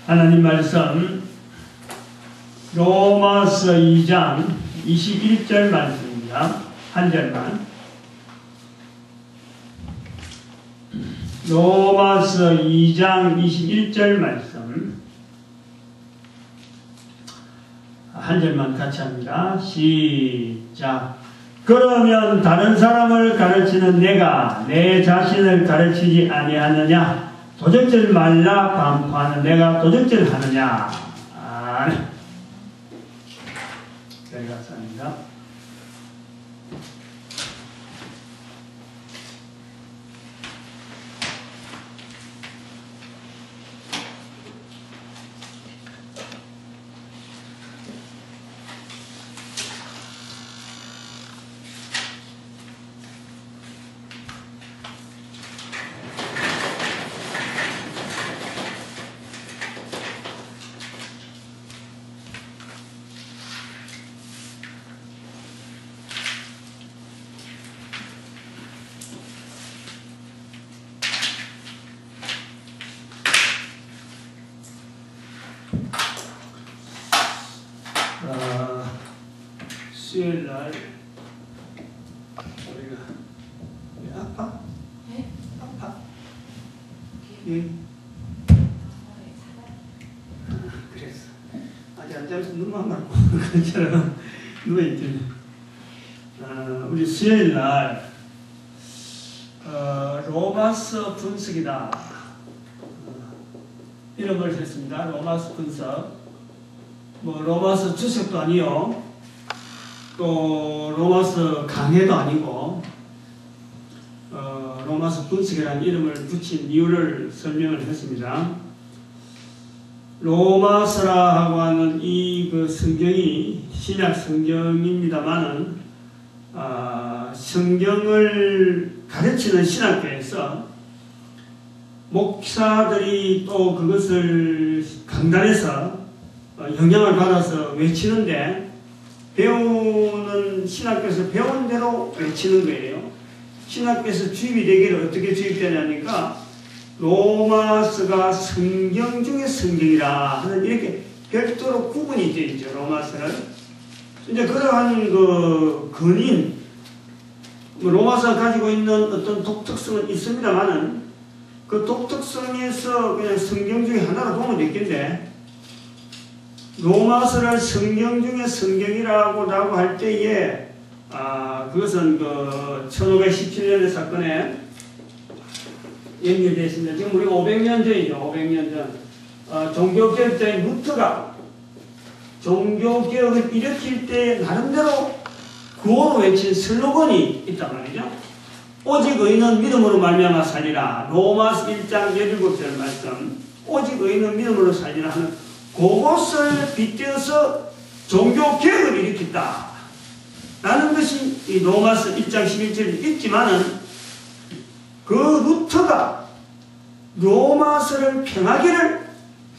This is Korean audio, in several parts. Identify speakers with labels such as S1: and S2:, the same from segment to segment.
S1: 하나님 말씀 로마서 2장 21절 말씀입니다. 한 절만. 로마서 2장 21절 말씀 한 절만 같이 합니다. 시작. 그러면 다른 사람을 가르치는 내가 내 자신을 가르치지 아니하느냐? 도적질 말라 반포하는 내가 도적질 하느냐? 여기 감사합니다. 수요일날 우리가 아파?
S2: 네?
S1: 아파? 예. 그랬어. 아직 앉아서 눈만 감고 그처럼 누워있더니 우리 수요일날 로마서 분석이다 이런 걸 했습니다. 로마서 분석. 뭐 로마서 주석도 아니요. 또 로마서 강해도 아니고 로마서 분석이라는 이름을 붙인 이유를 설명을 했습니다. 로마서라고 하는 이 그 성경이 신약 성경입니다만은 성경을 가르치는 신학교에서 목사들이 또 그것을 강단에서 영향을 받아서 외치는데 배우는 신학교에서 배운 대로 외치는 거예요. 신학교에서 주입이 되기를 어떻게 주입되냐니까 로마서가 성경 중에 성경이라 하는 이렇게 별도로 구분이 되어 있죠. 로마서는 이제 그러한 그 근인 로마서가 가지고 있는 어떤 독특성은 있습니다만은 그 독특성에서 그냥 성경 중에 하나로 보면 되겠는데 로마서를 성경 중에 성경이라고 할 때에 그것은 그 1517년의 사건에 연결되어 있습니다. 지금 우리가 500년 전이죠. 500년 전 종교개혁자인 루터가 종교개혁을 일으킬 때 나름대로 구호로 외친 슬로건이 있단 말이죠. 오직 의인은 믿음으로 말미암아 살리라. 로마서 1장 17절 말씀. 오직 의인은 믿음으로 살리라 하는 그것을 빗대어서 종교개혁을 일으켰다 라는 것이 이 로마서 1장 11절에 있지만은 그 루터가 로마서를 평하기를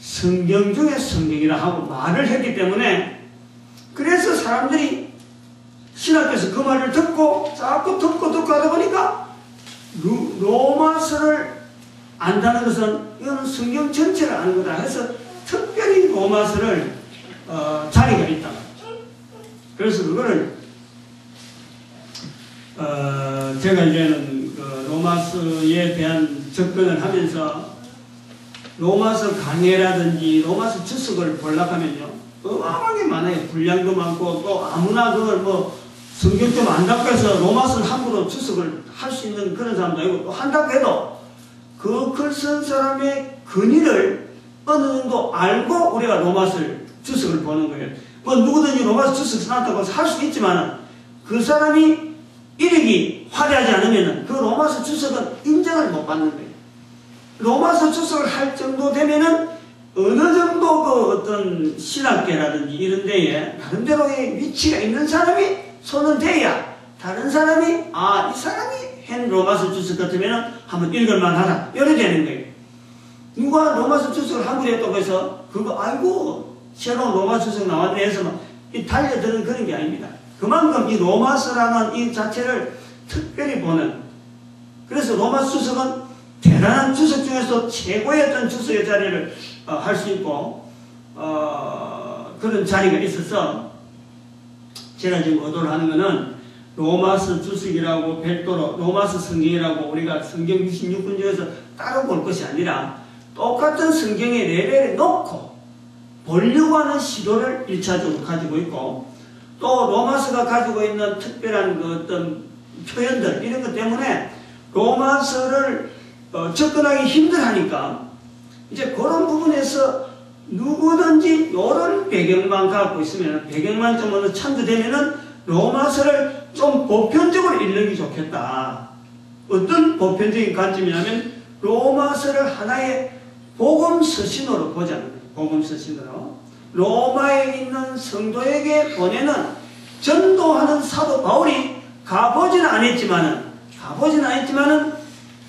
S1: 성경 중에 성경이라 하고 말을 했기 때문에 그래서 사람들이 신학교에서 그 말을 듣고 자꾸 듣고 하다 보니까 로마서를 안다는 것은 이거는 성경 전체를 아는 거다 해서 특별히 로마서를 자리가 있다. 그래서 그거를 제가 이제는 그 로마서에 대한 접근을 하면서 로마서 강해라든지 로마서 주석을 보려고 하면요 어마어마하게 많아요. 분량도 많고 또 아무나 그걸 뭐 성경 좀 안다고 해서 로마서를 함부로 주석을 할 수 있는 그런 사람도 아니고 또 한다고 해도 그 글 쓴 사람의 근위를 어느 정도 알고 우리가 로마서를 주석을 보는 거예요. 뭐 누구든지 로마서 주석 써놨다고 할 수 있지만 그 사람이 이력이 화려하지 않으면 그 로마서 주석은 인정을 못 받는 거예요. 로마서 주석을 할 정도 되면은 어느 정도 그 어떤 신학계라든지 이런 데에 나름대로의 위치가 있는 사람이 손은 대야 다른 사람이 이 사람이 한 로마서 주석 같으면은 한번 읽을만 하다 이래 되는 거예요. 누가 로마서 주석을 함부로 했다고 해서 그거 아이고 새로운 로마서 주석 나왔네 해서 막 달려드는 그런 게 아닙니다. 그만큼 이 로마서라는 이 자체를 특별히 보는 그래서 로마서 주석은 대단한 주석 중에서 최고의 어떤 주석의 자리를 할 수 있고 그런 자리가 있어서 제가 지금 의도를 하는 것은 로마서 주석이라고 별도로 로마서 성경이라고 우리가 성경 66권 중에서 따로 볼 것이 아니라 똑같은 성경의 레벨에 놓고 보려고 하는 시도를 1차적으로 가지고 있고, 또 로마서가 가지고 있는 특별한 그 어떤 표현들 이런 것 때문에 로마서를 접근하기 힘들하니까 이제 그런 부분에서 누구든지 이런 배경만 갖고 있으면, 배경만 좀 어느 참조되면은 로마서를 좀 보편적으로 읽는 게 좋겠다. 어떤 보편적인 관점이냐면 로마서를 하나의 복음 서신으로 보자는 거예요. 복음 서신으로 로마에 있는 성도에게 보내는, 전도하는 사도 바울이 가보지는 않았지만은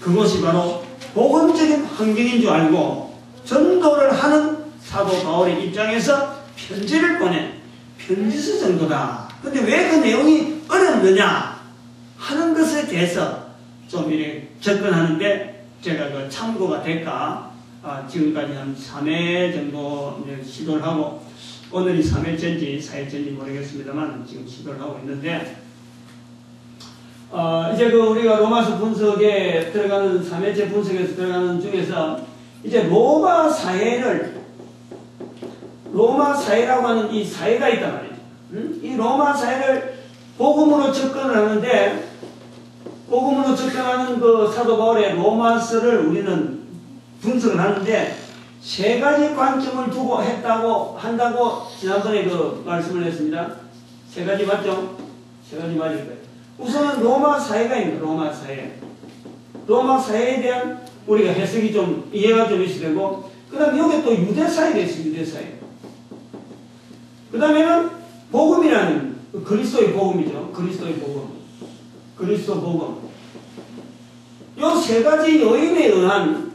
S1: 그것이 바로 복음적인 환경인 줄 알고 전도를 하는 사도 바울의 입장에서 편지를 보낸 편지서 정도다. 근데 왜 그 내용이 어렵느냐 하는 것에 대해서 좀 이렇게 접근하는데 제가 그 참고가 될까, 지금까지 한 3회 정도 시도를 하고, 오늘이 3회째인지 4회째인지 모르겠습니다만 지금 시도를 하고 있는데, 이제 그 우리가 로마서 분석에 들어가는 3회째 분석에서 들어가는 중에서 이제 로마 사회라고 하는 이 사회가 있단 말이죠. 이 로마 사회를 복음으로 접근을 하는데, 복음으로 접근하는 그 사도 바울의 로마서를 우리는 분석을 하는데 세 가지 관점을 두고 한다고 지난번에 그 말씀을 했습니다. 세 가지 맞죠? 세 가지 맞을 거예요. 우선은 로마 사회가 있는 로마 사회. 로마 사회에 대한 우리가 해석이 좀 이해가 좀 있어야 되고, 그 다음에 여기 또 유대 사회가 있어요. 유대 사회. 그 다음에는 복음이라는 그리스도의 복음이죠. 그리스도의 복음. 그리스도 복음. 이 세 가지 요인에 의한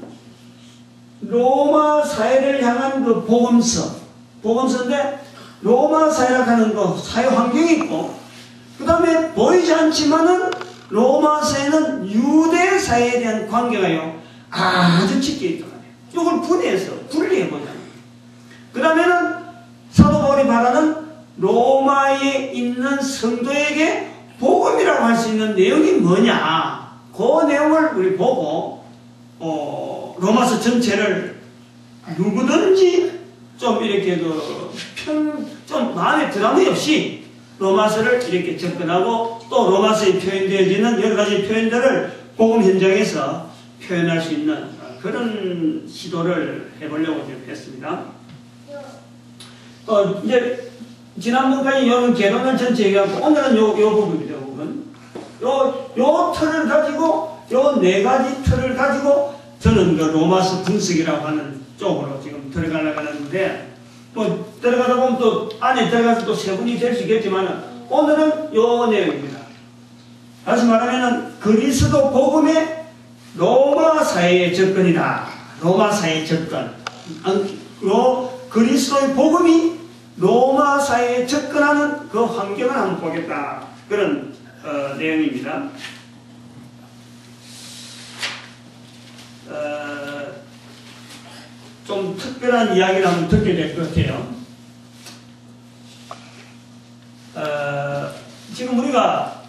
S1: 로마 사회를 향한 그 복음서인데, 로마 사회라고 하는 그 사회 환경이 있고, 그 다음에 보이지 않지만은 로마 사회는 유대 사회에 대한 관계가요 아주 짙게 있단 말이에요. 이걸 분리해보자. 그 다음에는 사도 바울이 말하는 로마에 있는 성도에게 복음이라고 할 수 있는 내용이 뭐냐, 그 내용을 우리 보고 로마서 전체를 누구든지 좀 이렇게 좀 마음에 부담이 없이 로마서를 이렇게 접근하고, 또 로마서에 표현되어지는 여러 가지 표현들을 복음 현장에서 표현할 수 있는 그런 시도를 해보려고 지금 했습니다. 이제 지난번까지 여러분 개론을 전체 얘기하고, 오늘은 요 부분입니다. 요 틀을 가지고, 요 네 가지 틀을 가지고 저는 그 로마서 분석이라고 하는 쪽으로 지금 들어가려고 하는데, 뭐 들어가다 보면 또 안에 들어가서 또 세분이 될 수 있겠지만 오늘은 요 내용입니다. 다시 말하면 그리스도 복음의 로마 사회의 접근이다. 로마 사회의 접근. 그리스도의 복음이 로마 사회에 접근하는 그 환경을 한번 보겠다. 그런 내용입니다. 좀 특별한 이야기를 한번 듣게 될 것 같아요. 지금 우리가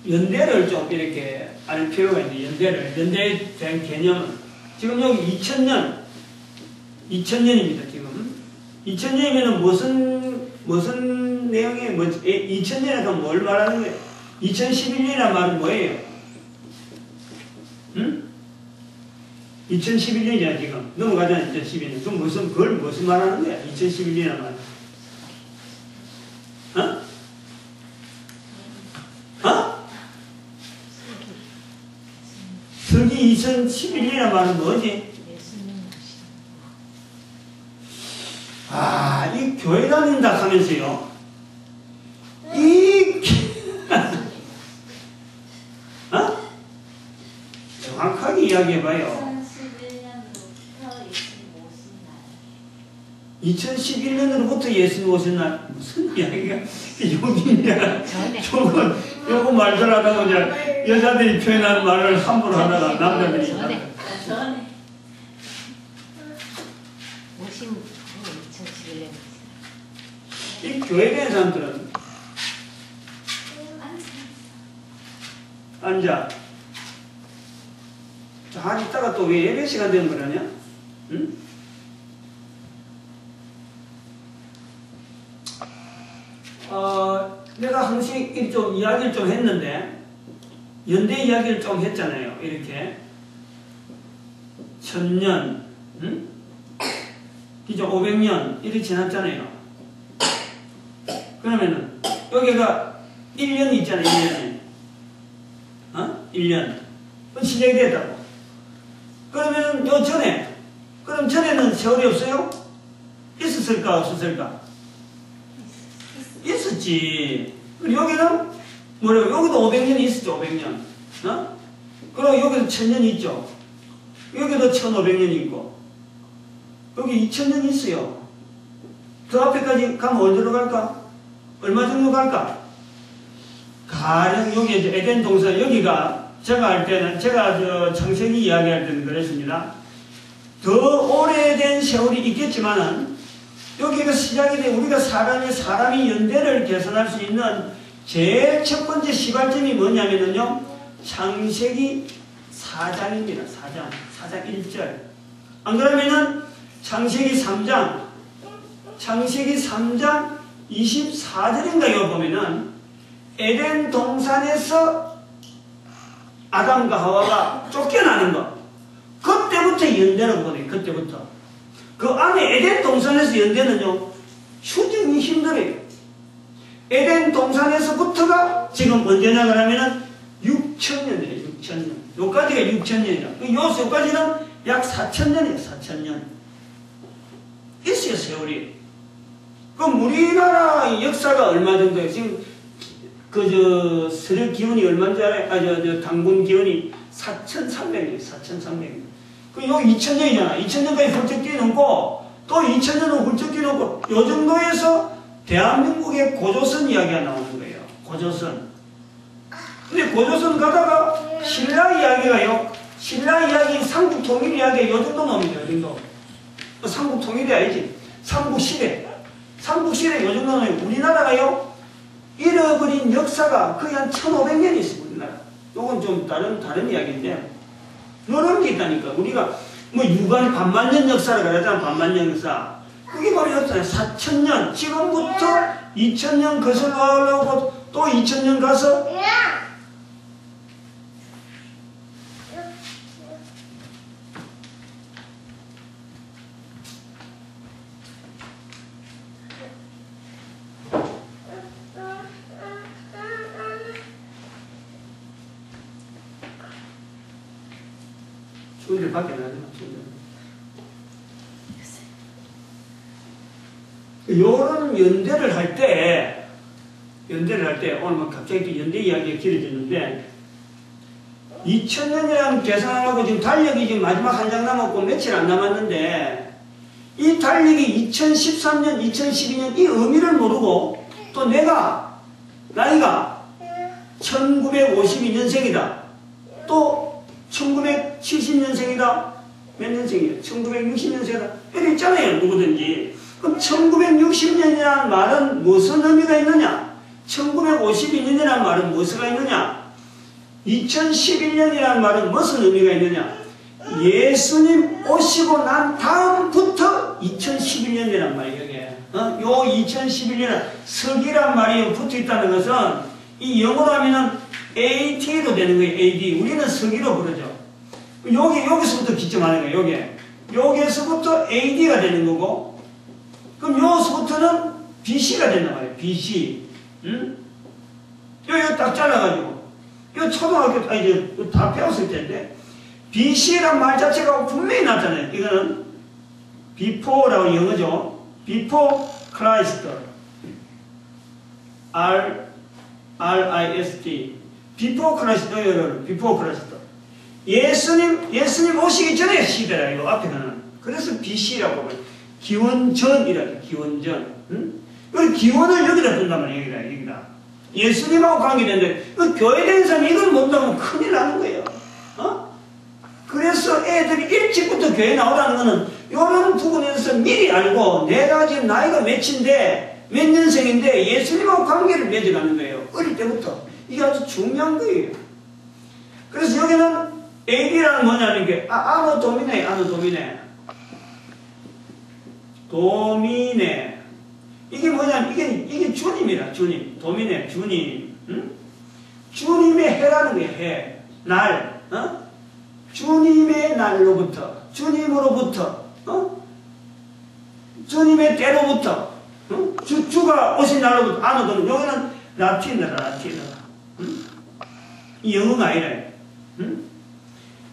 S1: 연대를 좀 이렇게 알 필요가 있는데, 연대에 대한 개념은 지금 여기 2000년입니다. 지금 2000년이면 무슨 내용이 2000년에서 뭘 말하는 거예요? 2011년이란 말은 뭐예요? 응? 2011년이야 지금. 넘어가잖아. 2012년. 그럼 그걸 무슨 말하는 거야? 2011년이란 말. 설기 2011년이란 말은 뭐지? 이 교회 다닌다 하면서요. 정확하게 이야기해봐요. 2011년으로부터 예수님 오신 날, 무슨 이야기가 여기냐. 요거 말들 하다가 이제 여자들이 표현하는 말을 함부로 하다가 남자들이
S2: 2011년.
S1: 이 교회에 대한 사람들은 앉아. 자, 이따가 또 왜 예배 시간 되는 거라냐? 응? 내가 항상 좀 이야기를 좀 했는데, 연대 이야기를 좀 했잖아요. 이렇게. 1000년, 응? 이제 500년, 이렇게 지났잖아요. 그러면은, 여기가 1년이 있잖아요, 1년이. 1년. 시작이 됐다고. 그러면 요 전에, 그럼 전에는 세월이 없어요? 있었을까, 없었을까? 있었지. 그리고 여기는, 뭐라고, 여기도 500년이 있었죠, 500년. 그리고 여기도 1000년이 있죠. 여기도 1500년이 있고. 여기 2000년이 있어요. 그 앞에까지 가면 어디로 갈까? 얼마 정도 갈까? 가령 여기 이제 에덴 동산, 여기가 제가 할 때는, 제가 창세기 이야기할 때는 그랬습니다. 더 오래된 세월이 있겠지만은, 여기가 시작이 돼, 우리가 사람이 연대를 개선할 수 있는 제일 첫 번째 시발점이 뭐냐면요, 창세기 4장입니다. 4장 1절. 안 그러면은, 창세기 3장 24절인가요, 보면은, 에덴 동산에서 아담과 하와가 쫓겨나는 거. 그때부터 연대라고 보네, 그때부터. 그 안에 에덴 동산에서 연대는요, 추정이 힘들어요. 에덴 동산에서부터가 지금 언제냐 그러면은 6000년이에요, 6000년. 요까지가 6000년이라. 요까지는 약 4000년이에요, 4000년. 있어요, 세월이. 그럼 우리나라 역사가 얼마 정도예요? 지금, 서력 기온이 얼마인지 알아요? 당분 기온이 4300이에요, 4300. 그 여기 2000년이잖아. 2000년까지 훌쩍 뛰어넘고, 또 2000년은 훌쩍 뛰어넘고, 요 정도에서 대한민국의 고조선 이야기가 나오는 거예요. 고조선. 근데 고조선 가다가 신라 이야기가요, 신라 이야기, 삼국 통일 이야기 요 정도 나옵니다. 요 정도. 삼국 통일이 아니지. 삼국시대. 삼국시대 요 정도 나와요. 우리나라가요, 잃어버린 역사가 거의 한 1500년이 있습니다. 우리나라. 요건 좀 다른 이야기인데, 이런 게 있다니까. 우리가 뭐 유관 반만년 역사를 그러잖아. 반만년 역사. 그게 바로 역사예요. 4000년. 지금부터 2000년 거슬러 올라오고 또 2000년 가서 추운데 밖에 나가지 마. 요런 연대를 할 때, 오늘 막 갑자기 또 연대 이야기가 길어졌는데, 2000년이라는 계산하고 지금 달력이 지금 마지막 한 장 남았고 며칠 안 남았는데, 이 달력이 2013년, 2012년 이 의미를 모르고, 또 내가, 나이가 1952년생이다. 또 1970년생이다. 몇 년생이에요? 1960년생이다. 이렇게 있잖아요, 누구든지. 그럼 1960년이라는 말은 무슨 의미가 있느냐? 1952년이라는 말은 무슨 의미가 있느냐? 2011년이라는 말은 무슨 의미가 있느냐? 예수님 오시고 난 다음부터 2011년이란 말이에요, 이게. 요 2011년, 서기란 말이 붙어 있다는 것은, 이 영어로 하면은 AT로 되는 거예요, AD. 우리는 서기로 부르죠. 여기서부터 기점하는 거예요, 여기에서부터 AD가 되는 거고, 그럼 여기서부터는 BC가 된단 말이에요, BC. 응? 여기 딱 잘라가지고. 이거 초등학교, 이제 다 배웠을 텐데, BC란 말 자체가 분명히 나타나요. 이거는 before라고 영어죠. before Christ. R-I-S-T. before Christ. before Christ. 예수님 오시기 전에 시대라, 이거 앞에는. 그래서 BC라고 하면 기원전이라고, 기원전. 응? 그 기원을 여기다 둔단 말이에요, 여기다. 예수님하고 관계되는데, 그 교회 다니는 사람이 이걸 못하면 큰일 나는 거예요. 그래서 애들이 일찍부터 교회 나오라는 거는 이런 부분에서 미리 알고 내가 지금 나이가 몇인데 몇 년생인데 예수님하고 관계를 맺어가는 거예요. 어릴 때부터. 이게 아주 중요한 거예요. 그래서 여기는 AD라는 뭐냐면 이게 아노 도미네, 아노 도미네. 도미네. 이게 뭐냐면 이게 주님이라, 주님. 도미네, 주님. 응? 주님의 해라는 거예요, 해. 날. 어? 주님의 날로부터, 주님으로부터, 주님의 때로부터, 주가 오신 날로부터, 아노도는 여기는 라틴어라, 라틴어. 이 영어가 아니라,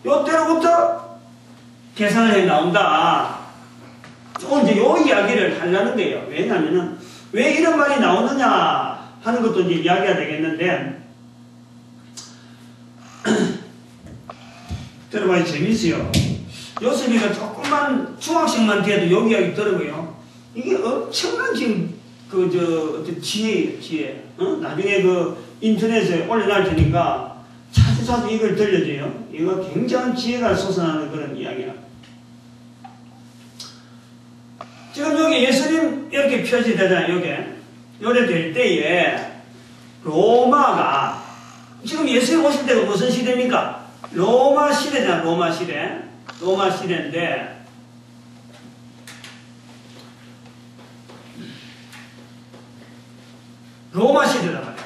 S1: 요 때로부터 계산을 해 나온다. 이제 요 이야기를 하려는 거예요. 왜냐면은, 왜 이런 말이 나오느냐 하는 것도 이제 이야기가 되겠는데, 들어봐야 재밌어요. 요셉이가 조금만 중학생만 돼도 여기 이야기 들어보요. 이게 엄청난 지금 지혜예요, 지혜. 나중에 인터넷에 올려놔 테니까 자주 이걸 들려줘요. 이거 굉장한 지혜가 솟아나는 그런 이야기야. 지금 여기 예수님 이렇게 표시되잖아요, 요래 될 때에 로마가 지금 예수님 오실 때가 무슨 시대입니까? 로마 시대잖아, 로마 시대. 로마 시대인데, 로마 시대란 말이야.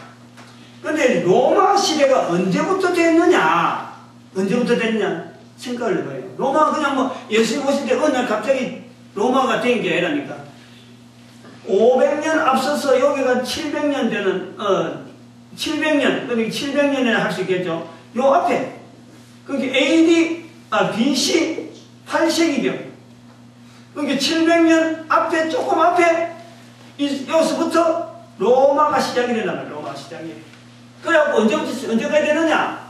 S1: 근데 로마 시대가 언제부터 됐느냐? 언제부터 됐냐? 생각을 해봐요. 로마가 그냥 뭐 예수님 오실 때 어느 날 갑자기 로마가 된 게 아니라니까. 500년 앞서서 여기가 700년 되는, 700년, 그러니까 700년이나 할 수 있겠죠. 요 앞에. 그러니까 BC 8세기경. 그러니까 700년 앞에, 조금 앞에, 여기서부터 로마가 시작이 된단 말이야, 로마가 시작이. 그래갖고 언제까지 되느냐?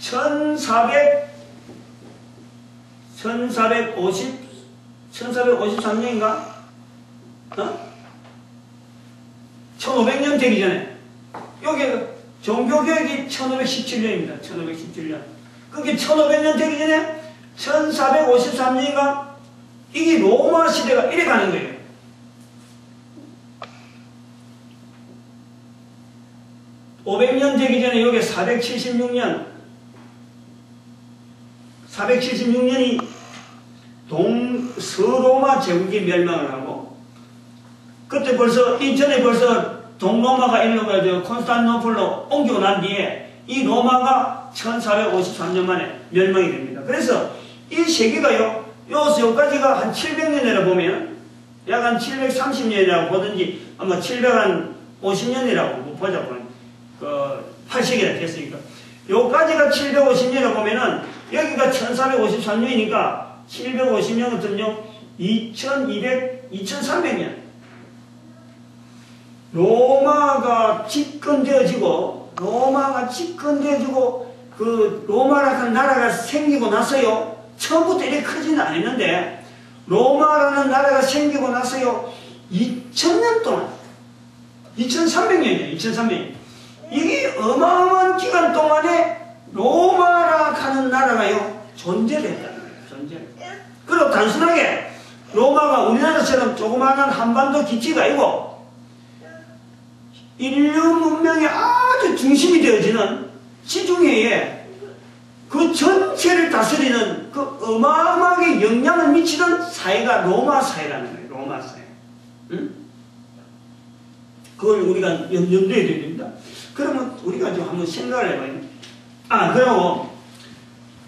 S1: 1453년인가? 1500년 되기 전에. 여기 종교개혁이 1517년입니다. 1517년. 그게 1500년 되기 전에 1453년인가? 이게 로마 시대가 이래 가는 거예요. (500년) 되기 전에 여기 476년이 서로마 제국이 멸망을 하고, 그때 벌써 이전에 벌써 동로마가 일로 가지고 콘스탄티노플로 옮기고 난 뒤에 이 로마가 1453년 만에 멸망이 됩니다. 그래서 이 세계가요, 여기서 여기까지가 한 700년이라 보면 약 한 730년이라고 보든지 아마 750년이라고 보자고. 8세기라 됐으니까. 요까지가 750년이라고 보면은 여기가 1453년이니까 750년 같은요 2300년. 로마가 집권되어지고 그 로마라는 나라가 생기고 나서요, 처음부터 이렇게 크지는 않았는데 로마라는 나라가 생기고 나서요 2000년 동안 2300년이에요. 2300년. 이게 어마어마한 기간 동안에 로마라 하는 나라가요 존재를 했다는 거예요. 존재를. 그리고 단순하게 로마가 우리나라처럼 조그마한 한반도 기치가 아니고 인류 문명의 아주 중심이 되어지는 지중해에 그 전체를 다스리는 그 어마어마하게 영향을 미치는 사회가 로마 사회라는 거예요. 로마 사회. 응? 그걸 우리가 염두에 둬야 됩니다. 그러면 우리가 좀 한번 생각을 해봐요.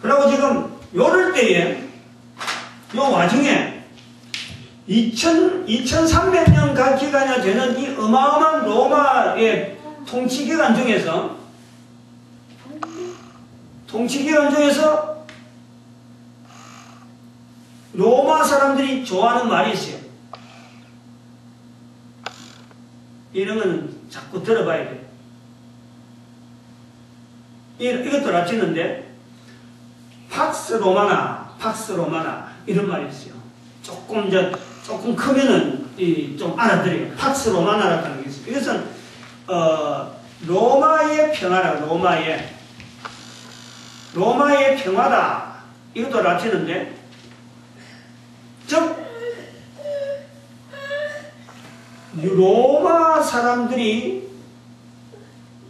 S1: 그러고 지금 요럴 때에 요 와중에 2300년 기간이 되는 이 어마어마한 로마의 통치기간 중에서 로마 사람들이 좋아하는 말이 있어요. 이런 건 자꾸 들어봐야 돼요. 이것도 라틴어인데 팍스 로마나 이런 말이 있어요. 조금 크면은 좀 알아들어요. 팍스 로마나라고 하는 게 있어요. 이것은 로마의 평화라. 로마의 평화다. 이것도 라틴어인데 즉 로마 사람들이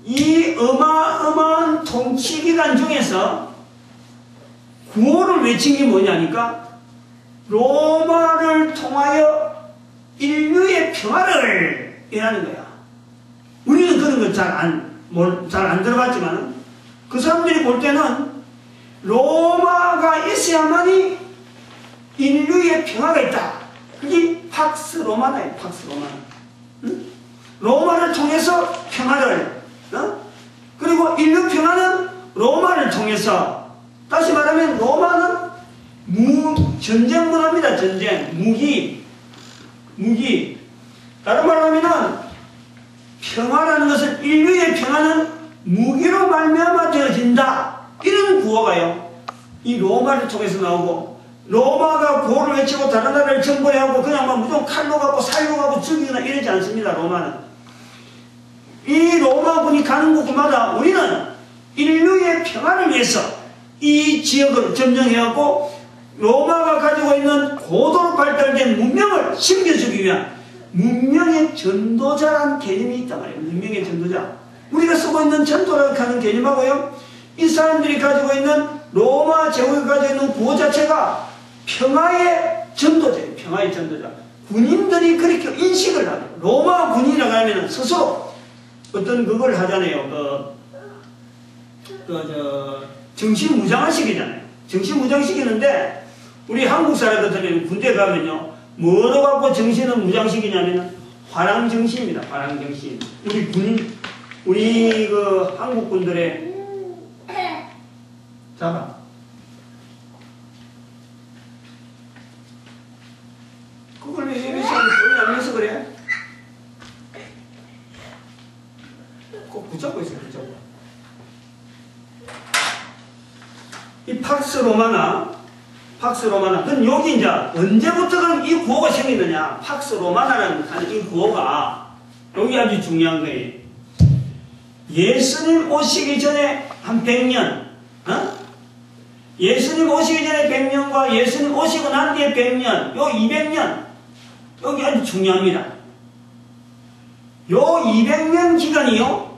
S1: 이 어마어마한 통치기간 중에서 구호를 외친 게 뭐냐니까 로마를 통하여 인류의 평화를 이라는 거야. 우리는 그런 거 잘 안 들어봤지만 그 사람들이 볼 때는 로마가 있어야만이 인류의 평화가 있다. 그게 팍스 로마나예요. 팍스 로마나. 응? 로마를 통해서 평화를 그리고 인류 평화는 로마를 통해서 다시 말하면 로마는 전쟁 문화입니다. 전쟁. 무기. 다른 말로 하면은 평화라는 것은 인류의 평화는 무기로 말미암아 되어진다. 이런 구호가요. 이 로마를 통해서 나오고 로마가 구호를 외치고 다른 나라를 정벌해하고 그냥 막 무조건 칼로 가고 살로 가고 죽이거나 이러지 않습니다. 로마는. 이 로마군이 가는 곳마다 우리는 인류의 평화를 위해서 이 지역을 점령해갖고 로마가 가지고 있는 고도로 발달된 문명을 심겨주기 위한 문명의 전도자라는 개념이 있단 말이에요. 문명의 전도자. 우리가 쓰고 있는 전도라고 하는 개념하고요. 이 사람들이 가지고 있는 로마 제국이 가지고 있는 구호 자체가 평화의 전도자예요. 평화의 전도자. 군인들이 그렇게 인식을 하고 로마 군인이라고 하면 스스로 어떤 그걸 하잖아요. 정신무장을 시키잖아요. 정신무장 시키는데 우리 한국 사람들은 군대 가면요. 뭐로 갖고 정신을 무장시키냐면 화랑정신입니다. 화랑정신. 우리 군인, 우리 그 한국 군들의 잡아. 그걸 왜 이렇게 소리 안 내서 그래? 꼭 붙잡고 있어요. 붙잡고. 이 팍스 로마나. 그럼 여기 이제 언제부터 그럼 이 구호가 생기느냐? 팍스 로마나라는 이 구호가 여기 아주 중요한 거예요. 예수님 오시기 전에 한 100년, 예수님 오시기 전에 100년과 예수님 오시고 난 뒤에 100년, 요 200년, 여기 아주 중요합니다. 요 200년 기간이요,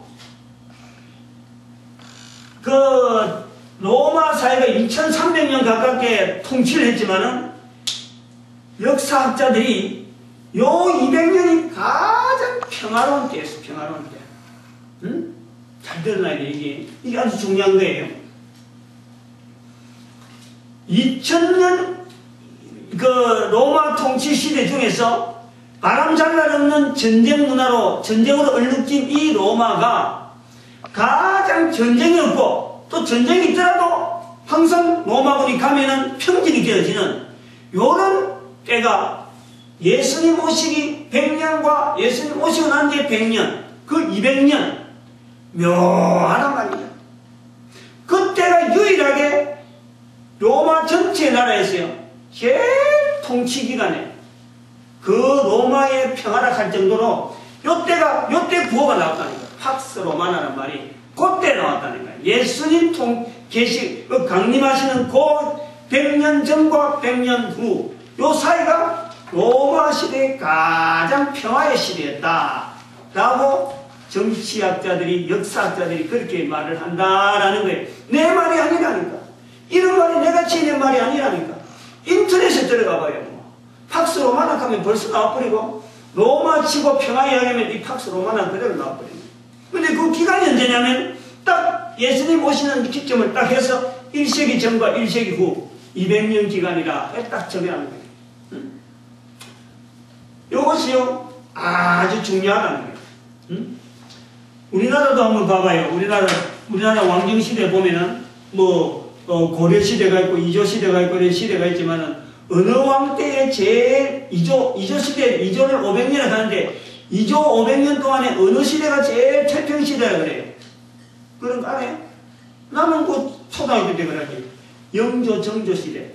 S1: 로마 사회가 2300년 가깝게 통치를 했지만은 역사학자들이 요 200년이 가장 평화로운 때였어. 평화로운 때. 응? 잘 들어놔야 돼. 이게 아주 중요한 거예요. 2000년 로마 통치 시대 중에서 바람잘날 없는 전쟁 문화로 전쟁으로 얼룩진 이 로마가 가장 전쟁이 없고 또 전쟁이 있더라도 항상 로마군이 가면은 평정이 되어지는 요런 때가 예수님 오시기 100년과 예수님 오시고 난 뒤에 100년, 그 200년 묘하단 말이죠. 그때가 유일하게 로마 전체 나라에서요 제일 통치 기간에 그 로마의 평화라 할 정도로 요때 구호가 나왔다니까. 팍스 로마나란 말이 그때 나왔다니까. 예수님 강림하시는 그 100년 전과 100년 후 요 사이가 로마 시대의 가장 평화의 시대였다 라고 정치학자들이 역사학자들이 그렇게 말을 한다라는 거예요. 내 말이 아니라니까. 이런 말이 내가 지은 말이 아니라니까. 인터넷에 들어가 봐요. 팍스 로마나 하면 벌써 나와버리고 로마 치고 평화 이야기하면 이 팍스 로마나 그대로 나와버리고. 근데 그 기간이 언제냐면 딱 예수님 오시는 기점을 딱 해서 1세기 전과 1세기 후 200년 기간이라 딱 정해하는 거예요. 이것이요 아주 중요하다는 거예요. 우리나라도 한번 봐봐요. 우리나라 왕정시대 보면은 고려시대가 있고 이조시대가 있고 이런 시대가 있지만은 어느 왕 때에 제일 이조시대 500년을 하는데 이조 500년 동안에 어느 시대가 제일 태평시대라 그래요. 그런 거 알아요? 나는 그 초등학교 때 그러지. 영조 정조시대,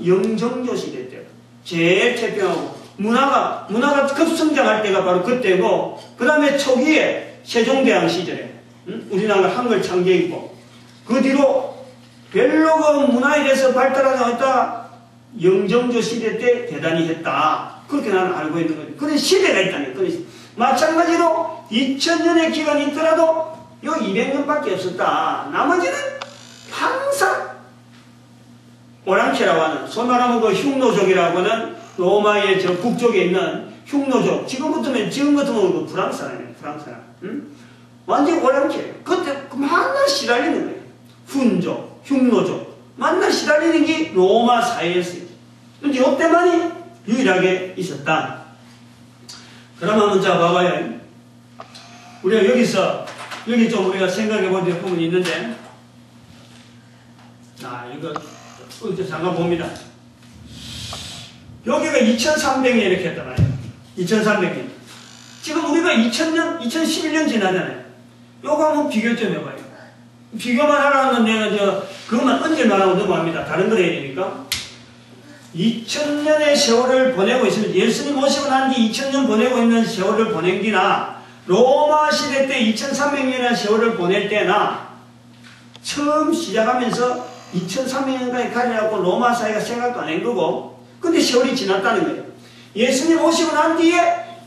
S1: 영정조시대 때 제일 태평하고 문화가 급성장할 때가 바로 그때고, 그 다음에 초기에 세종대왕 시절에 우리나라 한글 창제했고, 그 뒤로 별로 그 문화에 대해서 발달하지 않았다가 영정조 시대 때 대단히 했다. 그렇게 나는 알고 있는 거죠. 그런 시대가 있다니. 마찬가지로 2000년의 기간이 있더라도 요 200년밖에 없었다. 나머지는 항상 오랑캐라고 하는, 소위 말하면 그 흉노족이라고 하는 로마의 저 북쪽에 있는 흉노족. 지금 같으면 그 프랑스 사람이에요. 프랑스 사람. 응? 완전 오랑캐. 그때 만날 시달리는 거예요. 훈족, 흉노족. 만날 시달리는 게 로마 사회였어요. 근데 이때만이 유일하게 있었다. 그러면 한번 자 봐봐요. 우리가 여기 좀 우리가 생각해 볼 부분이 있는데, 이거 잠깐 봅니다. 여기가 2300년 이렇게 했단 말이에요. 2300년. 지금 우리가 2011년 지나잖아요. 요거 한번 비교 좀 해봐요. 비교만 하라는 내가 그것만 언질만 하고 넘어갑니다. 다른 걸 해야 되니까. 2000년의 세월을 보내고 있습니다. 예수님 오시고 난 뒤 2000년 보내고 있는 세월을 보낸 뒤나 로마 시대 때 2300년의 세월을 보낼 때나 처음 시작하면서 2300년까지 가려고 로마 사회가 생각도 안 한 거고, 근데 세월이 지났다는 거예요. 예수님 오시고 난 뒤에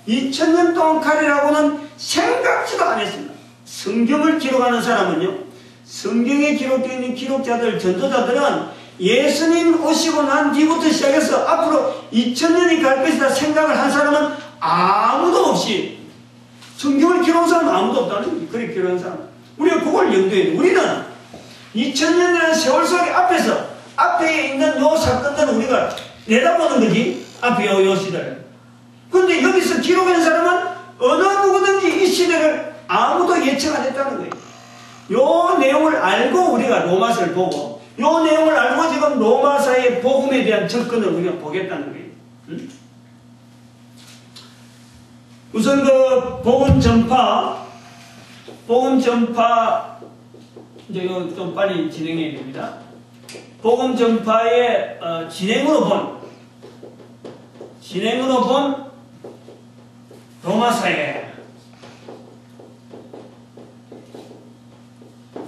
S1: 2000년 동안 가려고는 생각지도 안 했습니다. 성경을 기록하는 사람은요, 성경에 기록되어 있는 기록자들, 전도자들은 예수님 오시고 난 뒤부터 시작해서 앞으로 2000년이 갈 것이다 생각을 한 사람은 아무도 없이, 성경을 기록한 사람은 아무도 없다는 거예요. 그렇게 기록한 사람. 우리가 그걸 염두에 둬요. 우리는 2000년이라는 세월 속에 앞에 있는 요 사건들은 우리가 내다보는 거지. 앞에 요 시대를. 근데 여기서 기록한 사람은 어느 누구든지 이 시대를 아무도 예측 안 했다는 거예요. 요 내용을 알고 우리가 로마서를 보고, 요 내용을 알고 지금 로마사의 복음에 대한 접근을 우리가 보겠다는 거예요. 응? 우선 그 복음 전파 이제 이거 좀 빨리 진행해야 됩니다. 복음 전파의 진행으로 본 로마사회,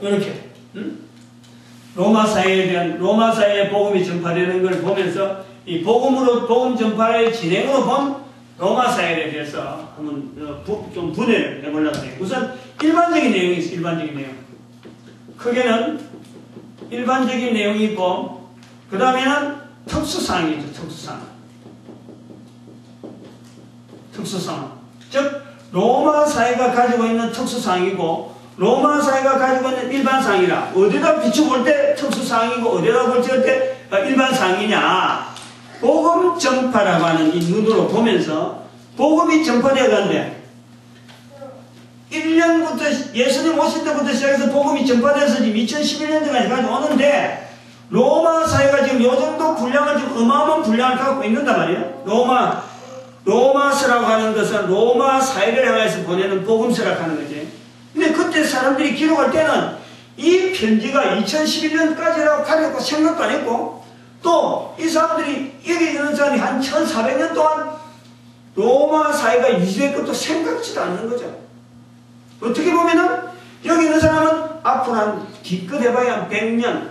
S1: 이렇게 로마사회의 복음이 전파되는 걸 보면서 이 복음 전파의 진행으로 본 로마사회에 대해서 한번 좀 분해를 해보려고 해요. 우선 일반적인 내용이 있어요. 일반적인 내용. 크게는 일반적인 내용이 있고, 그 다음에는 특수사항이 있죠. 특수사항. 즉 로마 사회가 가지고 있는 특수사항이고, 로마 사회가 가지고 있는 일반사항이라, 어디다 비춰볼 때 특수사항이고 어디다 볼 때 일반사항이냐, 복음 전파라고 하는 이 눈으로 보면서 복음이 전파되어 가는데, 1년부터 예수님 오실 때부터 시작해서 복음이 전파돼서 지금 2011년도까지 가져오는데, 로마 사회가 지금 요 정도 분량을, 지금 어마어마한 분량을 갖고 있는단 말이에요. 로마서라고 하는 것은 로마 사회를 향해서 보내는 복음서라고 하는 거지. 근데 그때 사람들이 기록할 때는 이 편지가 2011년까지라고 가려고 생각도 안 했고, 또 이 사람들이, 여기 있는 사람이 한 1400년 동안 로마 사회가 유지될 것도 생각지도 않는 거죠. 어떻게 보면은 여기 있는 사람은 앞으로 한 기껏 해봐야 한 100년,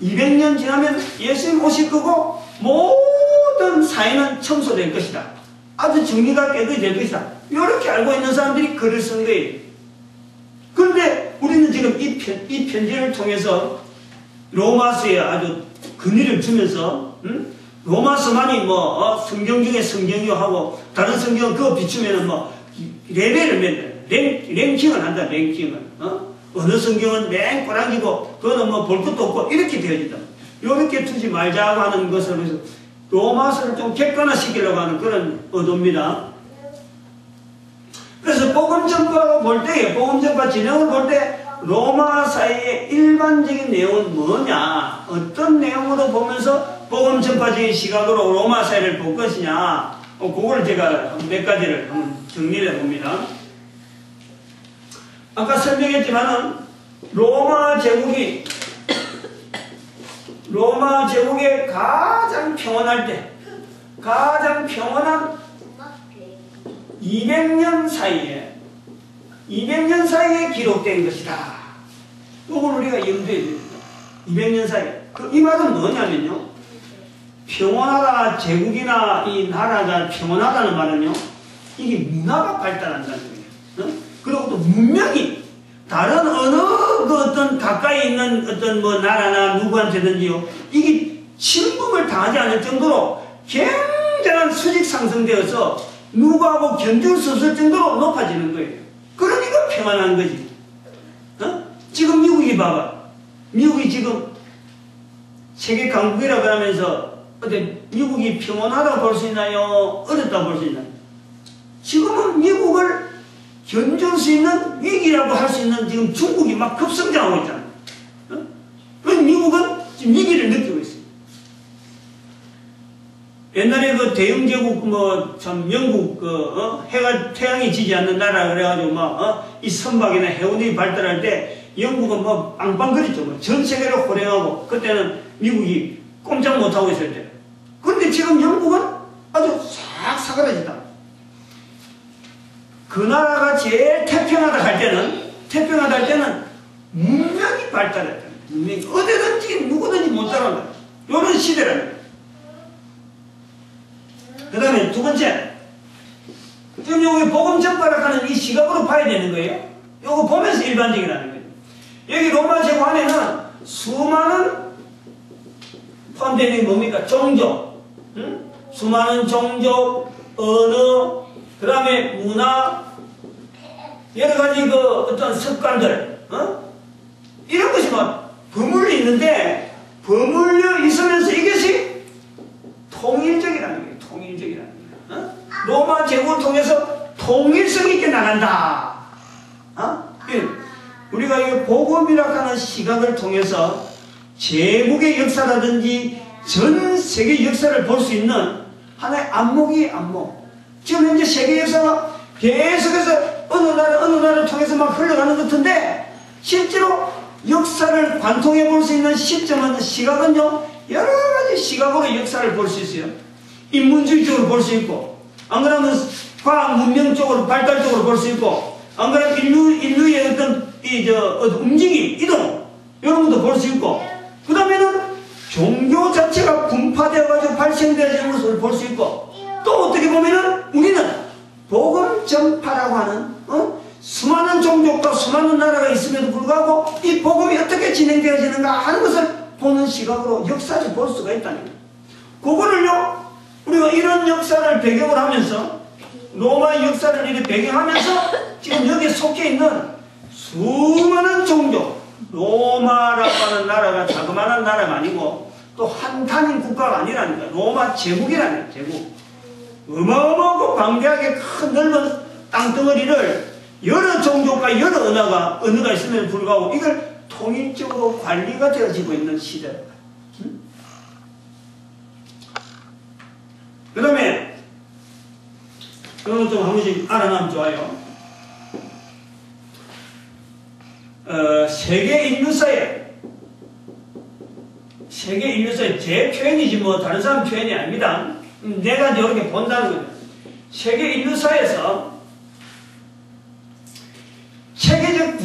S1: 200년 지나면 예수님 오실 거고 모든 사회는 청소될 것이다. 아주 정리가 깨끗이 될 것이다. 이렇게 알고 있는 사람들이 글을 쓴 거예요. 그런데 우리는 지금 이 편지를 통해서 로마서에 아주 근위를 주면서, 로마서만이 성경 중에 성경이요 하고, 다른 성경은 그거 비추면은 레벨을 맨날 랭킹을 한다. 랭킹을. 어느 성경은 랭꼬랑이고 그거는 볼 것도 없고 이렇게 되어진다. 이렇게 두지 말자고 하는 것을 위해서 로마서를 좀 객관화시키려고 하는 그런 의도입니다. 그래서 복음 전파로 볼 때, 복음 전파 진행을 볼 때 로마 사회의 일반적인 내용은 뭐냐, 어떤 내용으로 보면서 복음 전파적인 시각으로 로마 사회를 볼 것이냐, 그걸 제가 몇 가지를 한번 정리를 해봅니다. 아까 설명했지만은 로마 제국이 가장 평온할 때, 가장 평온한 200년 사이에 기록된 것이다. 이걸 우리가 염두에 둡니다. 200년 사이에. 이 말은 뭐냐면요, 평온하다, 제국이나 이 나라가 평온하다는 말은요, 이게 문화가 발달한다는 거예요. 그리고 또 문명이 다른 어느 그 어떤 가까이 있는 어떤 뭐 나라나 누구한테든지요, 이게 침범을 당하지 않을 정도로 굉장한 수직 상승되어서 누구하고 견줄 수 없을 정도로 높아지는 거예요. 그러니까 평안한 거지. 지금 미국이 봐봐. 미국이 지금 세계 강국이라고 하면서 어때 미국이 평온하다고 볼 수 있나요? 어렵다고 볼 수 있나요? 지금은 미국을 견줄 수 있는 위기라고 할 수 있는 지금 중국이 막 급성장하고 있잖아요. 그럼 미국은 지금 위기를 느끼고 있어요. 옛날에 그 대영제국 뭐 참 영국 해가 태양이 지지 않는 나라 그래가지고 막 이 선박이나 해운이 발달할 때 영국은 뭐 빵빵거렸죠. 뭐 전 세계를 호령하고 그때는 미국이 꼼짝 못하고 있을 때. 그런데 지금 영국은 아주 싹 사그라졌다. 그 나라가 제일 태평하다 할 때는 문명이 발달했다. 문명이 어디든지 누구든지 못 따라온다. 이런 시대라는. 그 다음에 두 번째, 지금 여기 복음 전파라는 이 시각으로 봐야 되는 거예요. 이거 보면서 일반적이라는 거예요. 여기 로마 제국 안에는 수많은 포함되는 게 뭡니까? 종족, 수많은 종족, 언어, 그 다음에 문화, 여러 가지 그 어떤 습관들, 이런 것이 막 버물려 있는데, 버물려 있으면서 이것이 통일적이라는 거예요. 통일적이라는 거예요. 로마 제국을 통해서 통일성 있게 나간다. 우리가 이 복음이라고 하는 시각을 통해서 제국의 역사라든지 전 세계 역사를 볼 수 있는 하나의 안목이 안목. 지금 현재 세계 역사가 계속해서 어느 나라를 통해서 막 흘러가는 것 같은데 실제로 역사를 관통해 볼 수 있는 시점은 시각은요 여러 가지 시각으로 역사를 볼 수 있어요. 인문주의적으로 볼 수 있고, 안 그러면 과학 문명 쪽으로 발달 쪽으로 볼 수 있고, 안 그러면 인류의 어떤 움직임, 이동 이런 것도 볼 수 있고, 그 다음에는 종교 자체가 분파되어가지고 발생되어지는 것을 볼 수 있고, 또 어떻게 보면은 우리는 복음 전파라고 하는 수많은 종족과 수많은 나라가 있음에도 불구하고 이 복음이 어떻게 진행되어지는가 하는 것을 보는 시각으로 역사를 볼 수가 있다는 거예요. 그거를요 우리가 이런 역사를 배경을 하면서 로마의 역사를 이렇게 배경하면서 지금 여기에 속해 있는 수많은 종족, 로마라고 하는 나라가 자그마한 나라가 아니고 또 한 단임 국가가 아니라는 거야. 로마 제국이라는 거야. 제국. 어마어마하고 방대하게 큰 넓은 땅덩어리를 여러 종족과 여러 언어가 있음에도 불구하고 이걸 통일적으로 관리가 되어지고 있는 시대입니다. 그 다음에 그런 좀 한 번씩 알아나면 좋아요. 세계 인류사에 제 표현이지 뭐 다른 사람 표현이 아닙니다. 내가 이렇게 본다는 거예요. 세계 인류사에서 체계적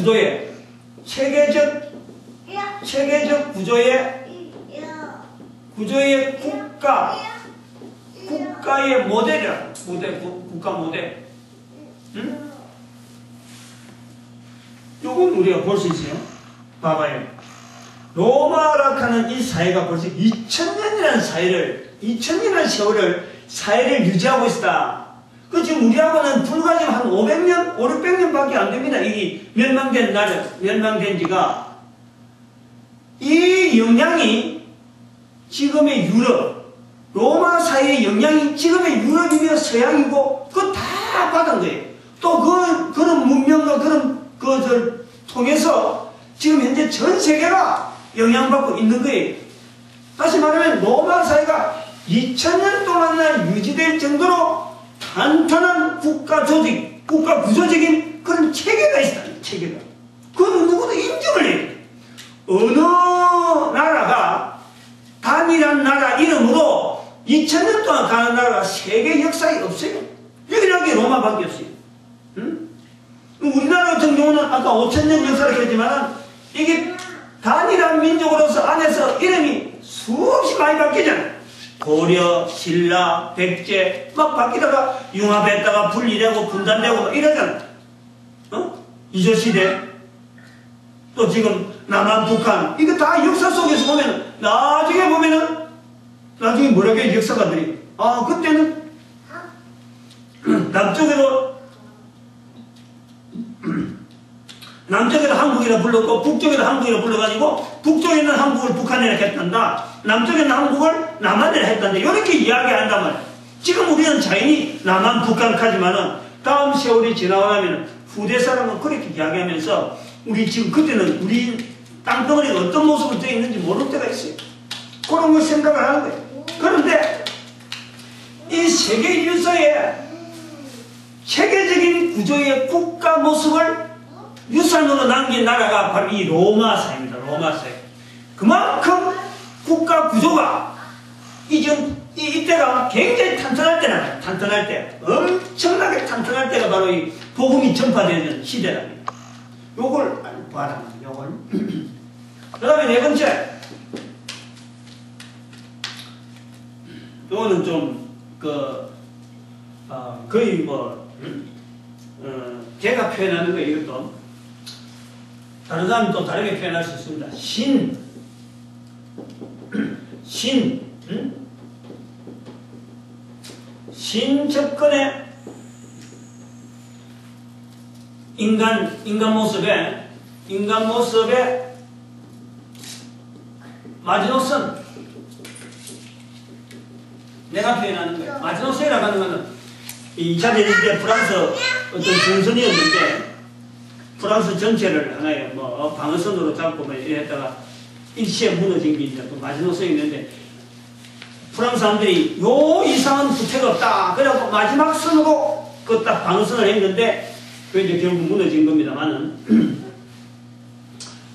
S1: 구조의 국가의 모델이라 국가 모델. 요건 우리가 볼 수 있어요. 봐봐요. 로마라고 하는 이 사회가 벌써 2000년이라는 세월을 사회를 유지하고 있다. 그 지금 우리하고는 불과 지금 한 500년, 600년밖에 안 됩니다. 이 멸망된 지가. 이 영향이 지금의 유럽, 로마 사회의 영향이 지금의 유럽이며 서양이고, 그거 다 받은 거예요. 또 그런 문명과 그런 것을 통해서 지금 현재 전 세계가 영향받고 있는 거예요. 다시 말하면 로마 사회가 2000년 동안이나 유지될 정도로 탄탄한 국가 구조적인 그런 체계가 있다는 체계가. 그건 누구도 인정을 해요. 어느 나라가 단일한 나라 이름으로 2000년 동안 가는 나라가 세계 역사에 없어요. 유일하게 로마밖에 없어요. 우리나라 같은 경우는 아까 5000년 역사를 했지만 이게 단일한 민족으로서 안에서 이름이 수없이 많이 바뀌잖아요. 고려, 신라, 백제 막 바뀌다가 융합했다가 분리되고 분단되고 막 이러잖아. 이조시대 또 지금 남한, 북한 이거 다 역사 속에서 보면 나중에 보면은 나중에 뭐라고 역사가들이 그때는 남쪽에도 한국이라 불렀고 북쪽에도 한국이라 불러가지고 북쪽에 있는 한국을 북한이라 했단다. 남쪽에 있는 한국을 남한이라 했단다. 이렇게 이야기한단 말이야. 지금 우리는 자연히 남한, 북한 하지만은 다음 세월이 지나가면 후대 사람은 그렇게 이야기하면서 우리 지금 그때는 우리 땅덩어리가 어떤 모습으로 되어 있는지 모를 때가 있어요. 그런 걸 생각을 하는 거예요. 그런데 이 세계 인류사의 체계적인 구조의 국가 모습을 유산으로 남긴 나라가 바로 이 로마사입니다. 로마사예요. 그만큼 국가 구조가 이때가 굉장히 탄탄할 때나 탄탄할 때 엄청나게 탄탄할 때가 바로 이 복음이 전파되는 시대랍니다. 요걸 봐라. 요걸. 그 다음에 네 번째. 요거는 좀 거의 제가 표현하는 거예요. 이것도 다른 사람은 또 다르게 표현할 수 있습니다. 신 접근의 인간 모습의 마지노선. 내가 표현하는 거예요. 마지노선이라고 하는 것은 2차 대전 때 프랑스 어떤 전선이었는데 프랑스 전체를 하나의 방어선으로 잡고 이랬다가 일시에 무너진 게 이제 또 마지노선이 있는데 프랑스 사람들이 요 이상은 부태가 없다. 그래갖고 마지막 선으로 그 딱 방어선을 했는데 그게 이제 결국 무너진 겁니다만은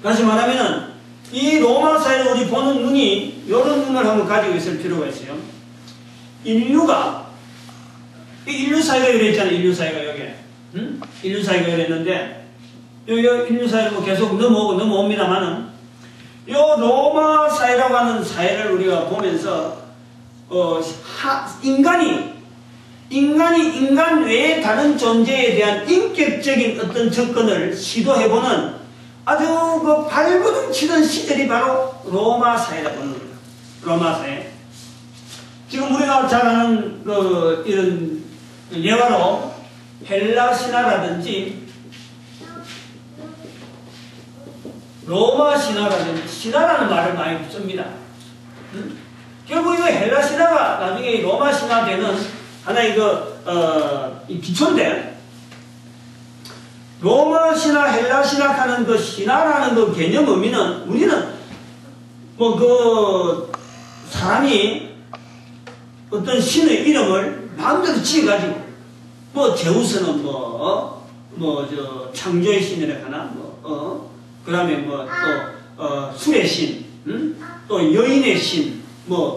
S1: 다시 말하면은 이 로마사에 우리 보는 눈이 요런 눈을 한번 가지고 있을 필요가 있어요. 인류사회가 이랬잖아요. 인류사회가 여기. 인류사회가 이랬는데 여기 인류사회를 계속 넘어옵니다만은 요 로마사회라고 하는 사회를 우리가 보면서 인간 외의 다른 존재에 대한 인격적인 어떤 접근을 시도해보는 아주 발버둥 치던 시절이 바로 로마사회라고 하는 겁니다. 로마사회. 지금 우리가 잘 아는 이런 예화로 헬라 신화라든지 로마 신화라든지 신화라는 말을 많이 씁니다. 결국 이거 헬라 신화가 나중에 로마 신화 되는 하나의 이 기초인데 로마 신화, 헬라 신화 하는 그 신화라는 그 개념 의미는 우리는 사람이 어떤 신의 이름을 마음대로 지어가지고 제우스는 창조의 신이라 하나 그 다음에 또 술의 신, 또 여인의 신,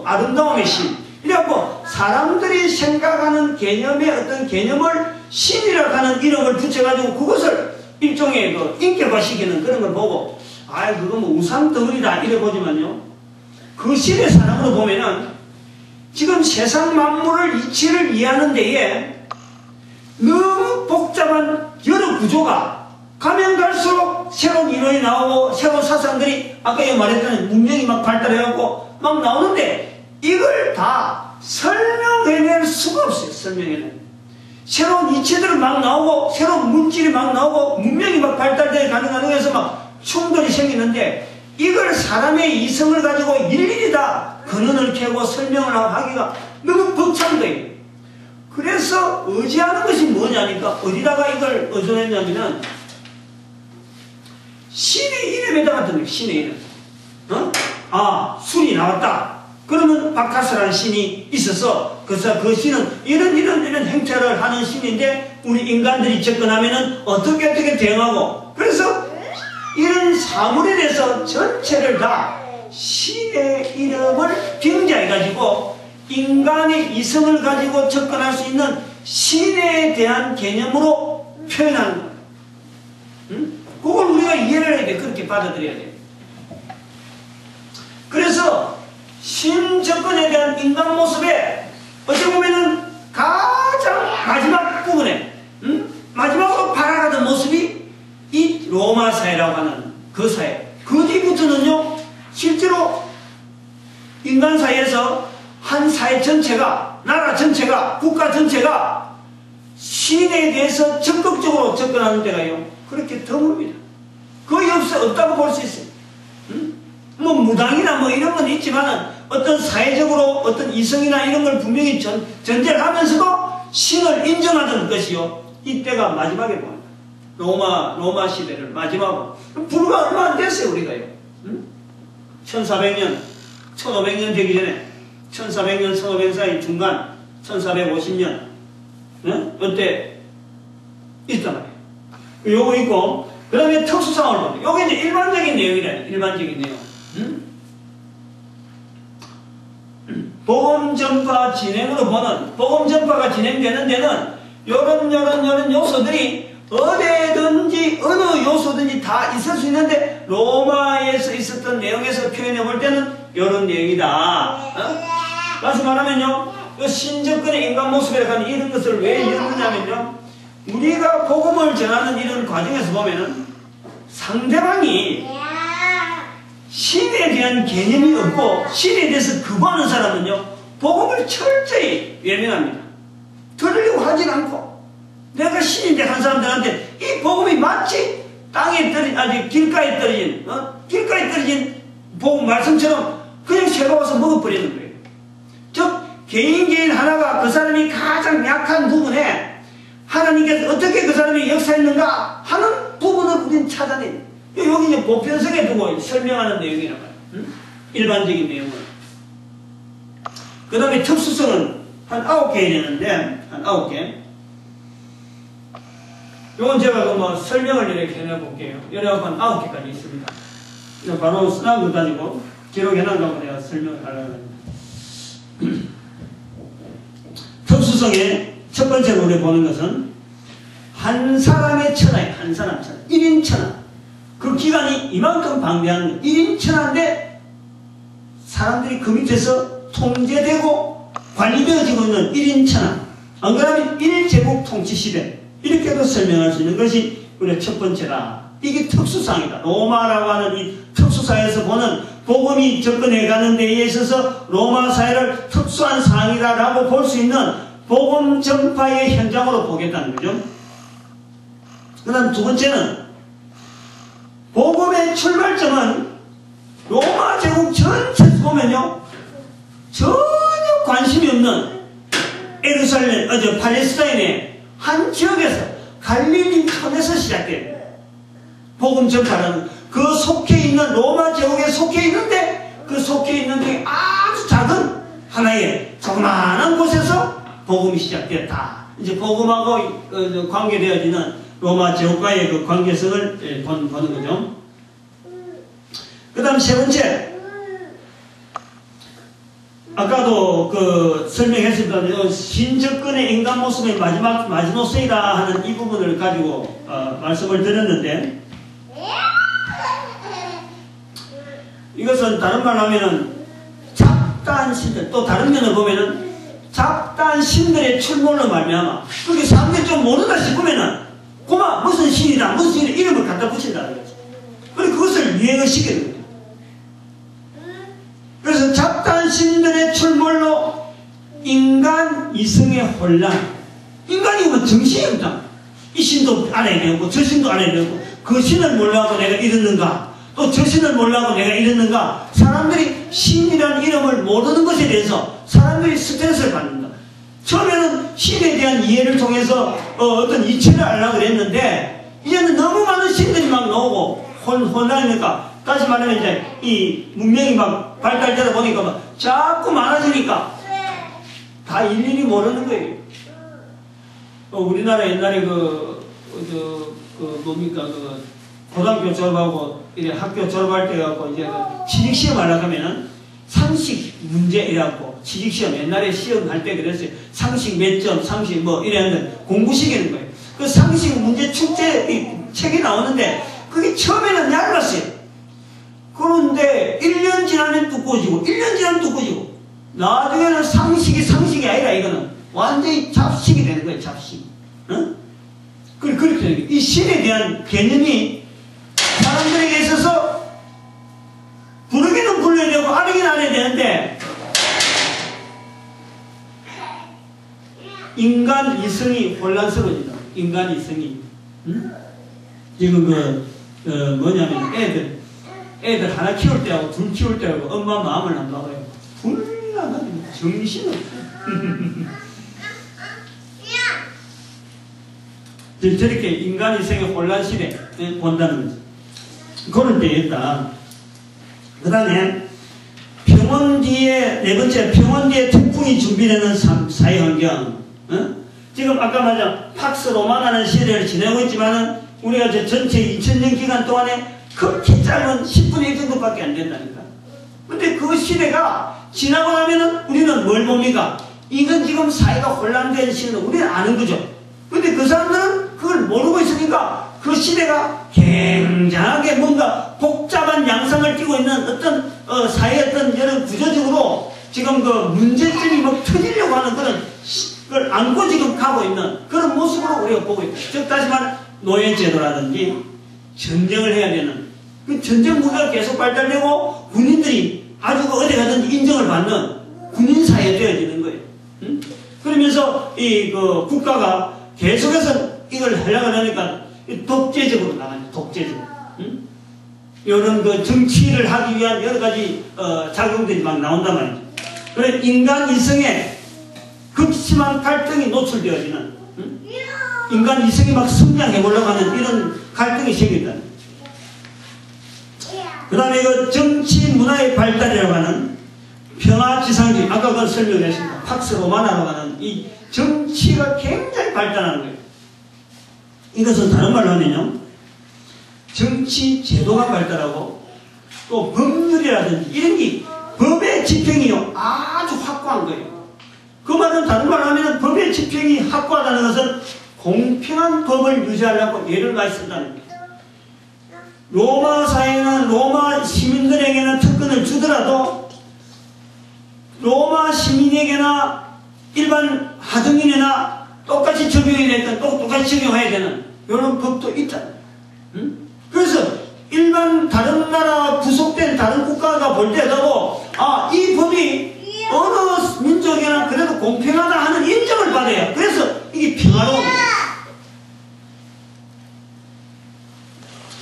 S1: 아름다움의 신 이래갖고 사람들이 생각하는 개념의 어떤 개념을 신이라고 하는 이름을 붙여가지고 그것을 일종의 인격화시키는 그런 걸 보고 그거 우상 덩어리다 이래 보지만요 그 신의 사람으로 보면은 지금 세상 만물을 이치를 이해하는 데에 너무 복잡한 여러 구조가 가면 갈수록 새로운 이론이 나오고 새로운 사상들이 아까 말했던 문명이 막 발달해갖고 막 나오는데 이걸 다 설명해낼 수가 없어요. 설명해낼. 새로운 이치들이 막 나오고 새로운 물질이 막 나오고 문명이 막 발달되어 가능해서 막 충돌이 생기는데 이걸 사람의 이성을 가지고 일일이 다 근원을 캐고 설명을 하기가 너무 벅찬 거예요. 그래서 의지하는 것이 뭐냐니까 어디다가 이걸 의존했냐면은 신의 이름에다가 드는 신의 이름. 술이 나왔다. 그러면 바카스라는 신이 있어서 그래서 그 신은 이런 행태를 하는 신인데 우리 인간들이 접근하면은 어떻게 대응하고 그래서 이런 사물에 대해서 전체를 다 신의 이름을 빙자해가지고 인간의 이성을 가지고 접근할 수 있는 신에 대한 개념으로 표현하는 거예요. 그걸 우리가 이해를 해야 돼. 그렇게 받아들여야 돼. 그래서 신접근에 대한 인간 모습에 어떻게 보면은 가장 마지막 부분에 마지막으로 발현하던 모습이 이 로마 사회라고 하는 그 사회. 그 뒤부터는요 실제로 인간 사회에서 한 사회 전체가, 나라 전체가, 국가 전체가 신에 대해서 적극적으로 접근하는 데가요 그렇게 드뭅니다. 거의 없다고 볼 수 있어요. 뭐 무당이나 뭐 이런 건 있지만은 어떤 사회적으로 어떤 이성이나 이런 걸 분명히 전제를 하면서도 신을 인정하던 것이요 이때가 마지막에 봅니다. 로마 시대를 마지막으로 불과 얼마 안 됐어요 우리가요. 1400년 1500년 되기 전에 1400년 1500 사이 중간 1450년 이때 있단 말이에요. 요거 있고 그 다음에 특수상황을 보면 요게 이제 일반적인 내용이래. 일반적인 내용. 복음 전파 진행으로 보는, 복음 전파가 진행되는 데는 요런 요소들이 어디든지 어느 요소든지 다 있을 수 있는데 로마에서 있었던 내용에서 표현해 볼 때는 요런 내용이다. 다시 말하면요 신접근의 인간 모습이라고 하는 이런 것을 왜 이러느냐면요 우리가 복음을 전하는 이런 과정에서 보면은 상대방이 신에 대한 개념이 없고 신에 대해서 거부하는 사람은요 복음을 철저히 외면합니다. 들으려고 하진 않고 내가 신인데 한 사람들한테 이 복음이 마치 땅에 떨어진 길가에 떨어진 복음 말씀처럼 그냥 새로워서 먹어버리는 거예요. 즉 개인 하나가 그 사람이 가장 약한 부분에 하나님께서 어떻게 그 사람이 역사했는가 하는 부분을 우리는 찾아내요. 여기 이제 보편성에 두고 설명하는 내용이란 말이에요. 일반적인 내용을. 그 다음에 특수성은 한 9개 되는데, 한 9개. 요건 제가 뭐 설명을 이렇게 해내볼게요. 이래갖고 한 9개까지 있습니다. 바로 쓰는 것 가지고 기록해놓으려고 내가 설명을 하려고 합니다. 특수성의 첫 번째로 우리 보는 것은 한 사람의 천하예요. 한 사람 천하. 1인 천하. 그 기간이 이만큼 방대한 1인 천하인데 사람들이 그 밑에서 통제되고 관리되어지고 있는 1인 천하. 안 그러면 1제국 통치시대. 이렇게도 설명할 수 있는 것이 우리의 첫 번째라. 이게 특수상이다. 로마라고 하는 이 특수사에서 보는 복음이 접근해가는 데에 있어서 로마 사회를 특수한 상이다라고 볼 수 있는 복음 전파의 현장으로 보겠다는 거죠. 그 다음 두 번째는 복음의 출발점은 로마 제국 전체에서 보면요 전혀 관심이 없는 예루살렘, 팔레스타인의 한 지역에서 갈릴리 편에서 시작돼요. 복음 전파라는 그 속해 있는 로마 제국에 속해 있는데 그 속해 있는 게 아주 작은 하나의 조그마한 곳에서 복음이 시작되었다. 이제 복음하고 관계되어지는 로마 제국과의 그 관계성을 보는 거죠. 그 다음 세 번째, 아까도 그 설명했습니다. 신접근의 인간 모습의 마지노선이다 하는 이 부분을 가지고 말씀을 드렸는데, 이것은 다른 말로 하면은 잡다한 신들, 또 다른 면을 보면은 잡다한 신들의 출몰로 말미암아 그게 사람들이 좀 모르다 싶으면은 고마 무슨 신이다 무슨 신의 이름을 갖다 붙인다는 거지. 그리고 그것을 유행을 시키는 거죠. 그래서 잡다한 신들의 출몰로 인간 이성의 혼란. 인간이 뭐 정신이 없다. 이 신도 알아야 되고 저 신도 알아야 되고 그 신을 몰라고 내가 이랬는가, 또 저 신을 몰라고 내가 이랬는가. 사람들이 신이라는 이름을 모르는 것에 대해서 사람들이 스트레스를 받는다. 처음에는 신에 대한 이해를 통해서 어떤 이치를 알려고 그랬는데 이제는 너무 많은 신들이 막 나오고 혼란이니까, 다시 말하면 이제 이 문명이 막 발달되다 보니까 막 자꾸 많아지니까 다 일일이 모르는 거예요. 우리나라 옛날에 뭡니까 고등학교 졸업하고 이제 학교 졸업할 때 갖고 이제 취직시험 하려고 하면은 상식 문제 이래갖고 취직시험 옛날에 시험 할 때 그랬어요. 상식 몇 점, 상식 뭐 이랬는데 공부시키는 거예요. 그 상식 문제 축제 책이 나오는데 그게 처음에는 얇았어요. 그런데 1년 지나면 두꺼워지고 1년 지나면 두꺼워지고 나중에는 상식이 아니라 이거는 완전히 잡식이 되는 거예요. 잡식. 어? 그렇게 되는 거예요. 이 신에 대한 개념이 사람들에게 있어서 부르기는 불러야 되고 알기는 알아야 되는데 인간 이성이 혼란스러워진다. 인간 이성이. 응? 지금 뭐냐면 애들 하나 키울 때하고 둘 키울 때하고 엄마 마음을 안 봐봐요. 불나가지고 정신없어. 저렇게 인간 이성의 혼란시대 본다는 거죠. 그럴 때 일단 그 다음에 평온 뒤에 네 번째 평온 뒤에 태풍이 준비되는 사회환경. 어? 지금 아까 말한 팍스 로마나는 시대를 지내고 있지만은 우리가 저 전체 2000년 기간 동안에 극히 짧은 10분의 1 정도밖에 안 된다니까. 근데 그 시대가 지나고 나면은 우리는 뭘 봅니까? 이건 지금 사회가 혼란된 시대는 우리는 아는 거죠. 근데 그 사람들은 그걸 모르고 있으니까 그 시대가 굉장하게 뭔가 복잡한 양상을 띠고 있는 어떤 사회의 어떤 여러 구조적으로 지금 그 문제점이 막 터지려고 하는 그걸 안고 지금 가고 있는 그런 모습으로 우리가 보고 있다. 즉 다시 말해 노예제도라든지 전쟁을 해야 되는 그 전쟁 무기가 계속 발달되고 군인들이 아주 어디 가든지 인정을 받는 군인사회가 되어지는 거예요. 응? 그러면서 그 국가가 계속해서 이걸 하려고 하니까 독재적으로 나가죠. 독재적으로. 응? 이런 그 정치를 하기 위한 여러 가지 작용들이 막 나온단 말이죠. 그래 인간 이성에 극심한 갈등이 노출되어지는 응? 인간 이성이 막 성장해보려고 하는 이런 갈등이 생긴다는 거죠. 그 다음에 그 정치 문화의 발달이라고 하는 평화지상주의, 아까 그걸 설명했습니다. 팍스 로마나라고 하는 이 정치가 굉장히 발달하는 거예요. 이것은 다른 말로 하면요, 정치 제도가 발달하고 또 법률이라든지 이런 게 법의 집행이요 아주 확고한 거예요. 그 말은 다른 말로 하면 법의 집행이 확고하다는 것은 공평한 법을 유지하려고 예를 많이 쓴다는 거예요. 로마 사회는 로마 시민들에게는 특권을 주더라도 로마 시민에게나 일반 하등인이나 똑같이 적용해야 되니까 똑같이 적용해야 되는 이런 법도 있잖아요. 응? 그래서 일반 다른 나라 부속된 다른 국가가 볼 때도 이 법이 어느 민족이나 그래도 공평하다 하는 인정을 받아야 그래서 이게 평화로운 거예요.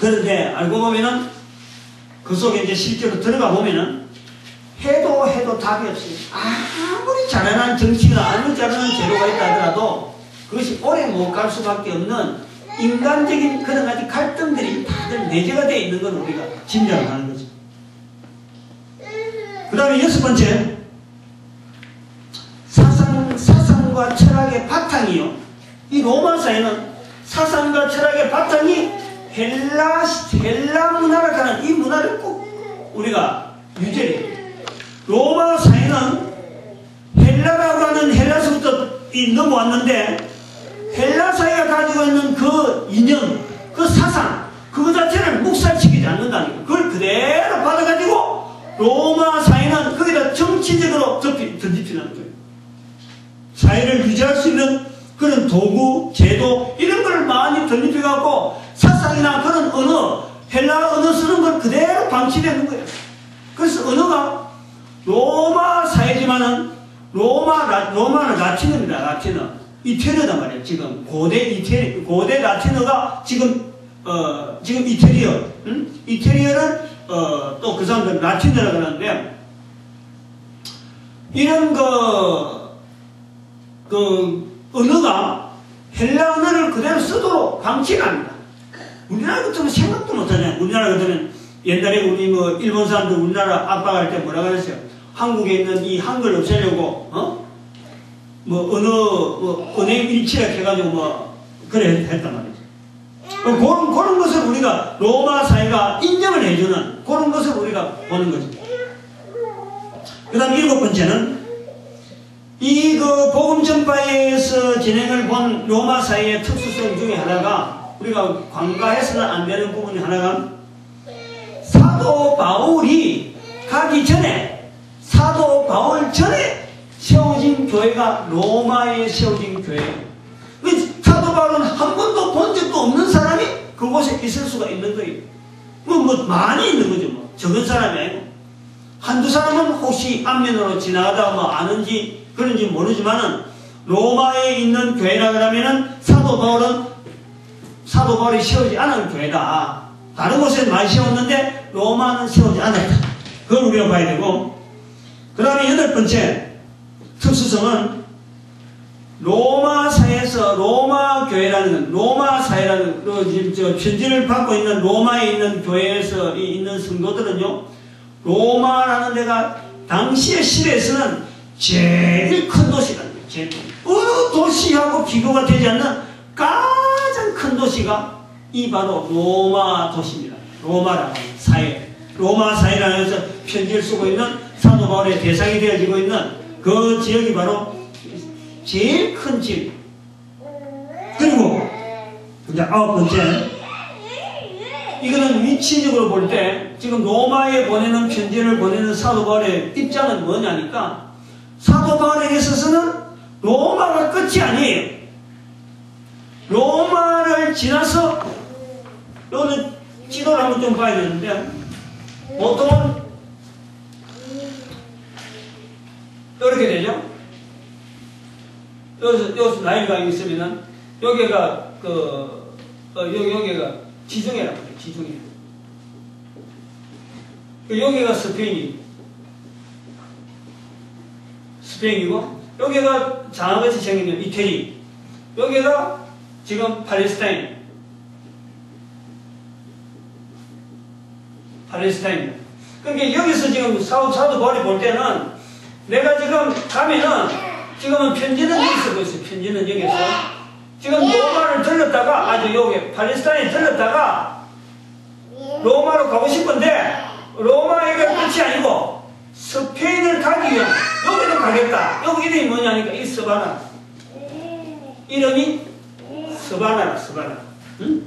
S1: 그런데 알고 보면은 그 속에 이제 실제로 들어가 보면은 해도 답이 없어요. 아무리 잘하는 정치가 아무리 잘하는 제도가 있다 하더라도 그것이 오래 못 갈 수밖에 없는 인간적인 그런 가지 갈등들이 다들 내재가 되어 있는 건 우리가 짐작을 하는 거죠. 그 다음에 6번째 사상과 철학의 바탕이요. 이 로마 사회는 사상과 철학의 바탕이 헬라 문화라고 하는 이 문화를 꼭 우리가 유지해야 돼요. 로마 사회는 헬라라고 하는 헬라서부터 넘어왔는데 헬라 사회가 가지고 있는 그 이념, 그 사상, 그거 자체를 묵살시키지 않는다니까. 그걸 그대로 받아가지고 로마 사회는 거기다 정치적으로 던집히는 거예요. 사회를 유지할 수 있는 그런 도구, 제도 이런 걸 많이 던집혀갖고 사상이나 그런 언어, 헬라 언어 쓰는 걸 그대로 방치되는 거예요. 그래서 언어가 로마 사회지만은 로마는 라틴어입니다. 라틴어. 이태리어단 말이에요. 지금 고대 라틴어가 지금 이태리어, 응? 이태리어를 또 그 사람들은 라틴어라고 하는데 이런 그 언어가 헬라 언어를 그대로 쓰도록 방치가 합니다. 우리나라 같으면 생각도 못하잖아요. 우리나라 같으면 옛날에 우리 일본 사람들 우리나라 압박할 때 뭐라 그랬어요? 한국에 있는 이 한글 없애려고 은행 일치를 해가지고 그래 했단 말이죠. 그런 것을 우리가 로마 사회가 인정을 해주는 그런 것을 우리가 보는 거죠. 그 다음 7번째는 이 복음 전파에서 진행을 본 로마 사회의 특수성 중에 하나가 우리가 관가해서는 안 되는 부분이 하나가 사도 바울이 가기 전에, 사도 바울 전에 세워진 교회가 로마에 세워진 교회예요. 사도 바울은 한 번도 본 적도 없는 사람이 그곳에 있을 수가 있는 거예요. 뭐 많이 있는 거죠. 뭐 적은 사람이 아니고 한두 사람은 혹시 앞면으로 지나가다가 뭐 아는지 그런지 모르지만은 로마에 있는 교회라 그러면은 사도 바울이 세우지 않은 교회다. 다른 곳에는 많이 세웠는데 로마는 세우지 않았다. 그걸 우리가 봐야 되고, 그 다음에 8번째 특수성은 로마사에서 로마 교회라는, 로마 사회라는, 지금 편지를 받고 있는 로마에 있는 교회에서 있는 성도들은요, 로마라는 데가 당시의 시대에서는 제일 큰 도시라는 거예요. 어느 도시하고 비교가 되지 않는 가장 큰 도시가 이 바로 로마 도시입니다. 로마라는 사회, 로마 사회라는 데서 편지를 쓰고 있는 사도 바울의 대상이 되어지고 있는 그 지역이 바로 제일 큰 집. 그리고 이제 9번째, 이거는 위치적으로 볼 때 지금 로마에 보내는 편지를 보내는 사도 바울의 입장은 뭐냐니까, 사도 바울에게 있어서는 로마가 끝이 아니에요. 로마를 지나서, 여기는 지도를 한번 좀 봐야 되는데, 보통은 이렇게 되죠. 여기서 라인가 있으면은 여기가 여기가 지중해라고 해요. 지중해. 여기가 스페인이고, 여기가 장화같이 생긴 이태리, 여기가 지금 팔레스타인. 그러니까 여기서 지금 사도 바울이 볼 때는, 내가 지금 가면은 지금은 편지는 여기 쓰고 있어요. 편지는 여기서 지금 로마를 들렀다가, 아주 여기 팔레스타인에 들렀다가 로마로 가고 싶은데, 로마가 끝이 아니고 스페인을 가기 위한, 여기로 가겠다. 여기 이름이 뭐냐니까 이 스바나, 이름이 스바나라. 응?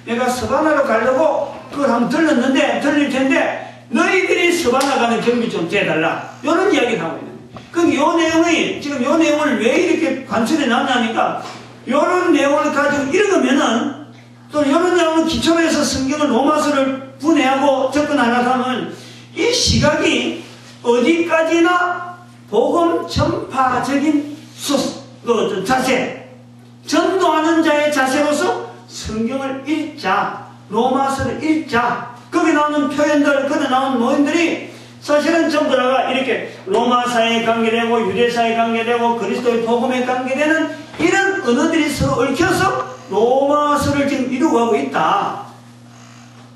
S1: 내가 스바나로 가려고 그걸 한번 들릴 텐데 너희들이 스바나 가는 경비 좀 대달라, 이런 이야기를 하고 있는 거예요. 그럼 요 내용이, 지금 요 내용을 왜 이렇게 관철해 놨냐니까, 요런 내용을 가지고 읽으면은, 또 요런 내용을 기초로 해서 성경을 로마서를 분해하고 접근하려고 하면 이 시각이 어디까지나 복음 전파적인 자세, 전도하는 자의 자세로서 성경을 읽자, 로마서를 읽자, 거기 나오는 표현들, 거기 나오는 모임들이 사실은 전부 다가 이렇게 로마사에 관계되고 유대사에 관계되고 그리스도의 복음에 관계되는 이런 언어들이 서로 얽혀서 로마서를 지금 이루어가고 있다.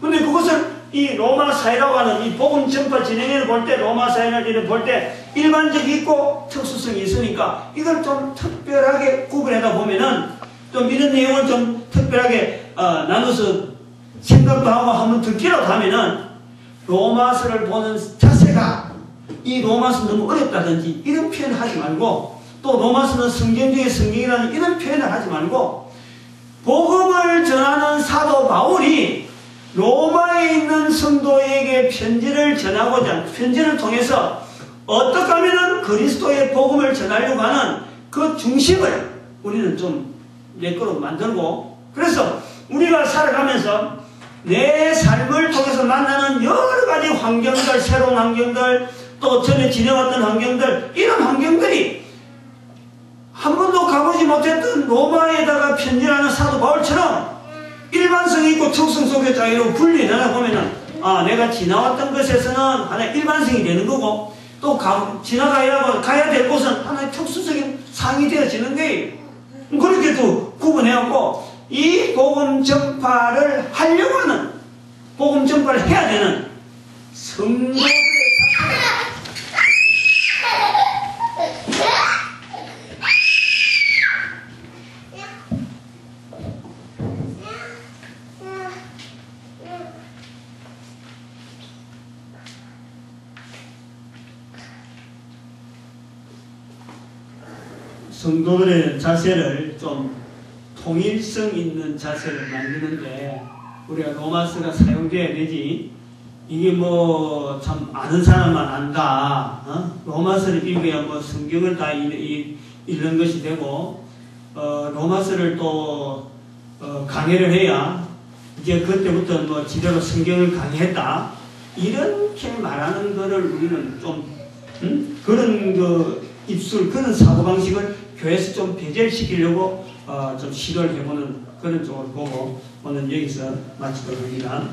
S1: 근데 그것을 이 로마사회라고 하는 이 복음 전파 진행을 볼 때, 로마사회를 볼 때 일반적이 있고 특수성이 있으니까 이걸 좀 특별하게 구분하다 보면은 좀 이런 내용을 좀 특별하게 나눠서 생각도 하고 한번 듣기라도 하면은 로마서를 보는 자세가, 이 로마서 너무 어렵다든지 이런 표현을 하지 말고, 또 로마서는 성경 중에 성경이라는 이런 표현을 하지 말고, 복음을 전하는 사도 바울이 로마에 있는 성도에게 편지를 전하고자, 편지를 통해서 어떻게 하면은 그리스도의 복음을 전하려고 하는 그 중심을 우리는 좀 내 거로 만들고, 그래서 우리가 살아가면서 내 삶을 통해서 만나는 여러 가지 환경들, 새로운 환경들, 또 전에 지내왔던 환경들, 이런 환경들이 한 번도 가보지 못했던 로마에다가 편지하는 사도 바울처럼 일반성이 있고 특성 속의 자유로 분리되다 보면은, 내가 지나왔던 것에서는 하나의 일반성이 되는 거고, 또 가야 될 곳은 하나의 특수적인 상이 되어지는 거예요. 그렇게 또 구분해갖고, 이 복음 전파를 하려고 하는, 복음 전파를 해야 되는 성도들의 성도들의 자세를 좀 통일성 있는 자세를 만드는데 우리가 로마서가 사용돼야 되지, 이게 뭐 참 아는 사람만 안다. 로마서를 읽어야 뭐 성경을 다 읽는 것이 되고 로마서를 또 강해를 해야 이제 그때부터 뭐 제대로 성경을 강의했다. 이렇게 말하는 거를 우리는 좀 그런 그 입술 그런 사고방식을 교회에서 좀 배제시키려고 좀 시도를 해보는 그런 쪽을 보고 오늘 여기서 마치도록 합니다.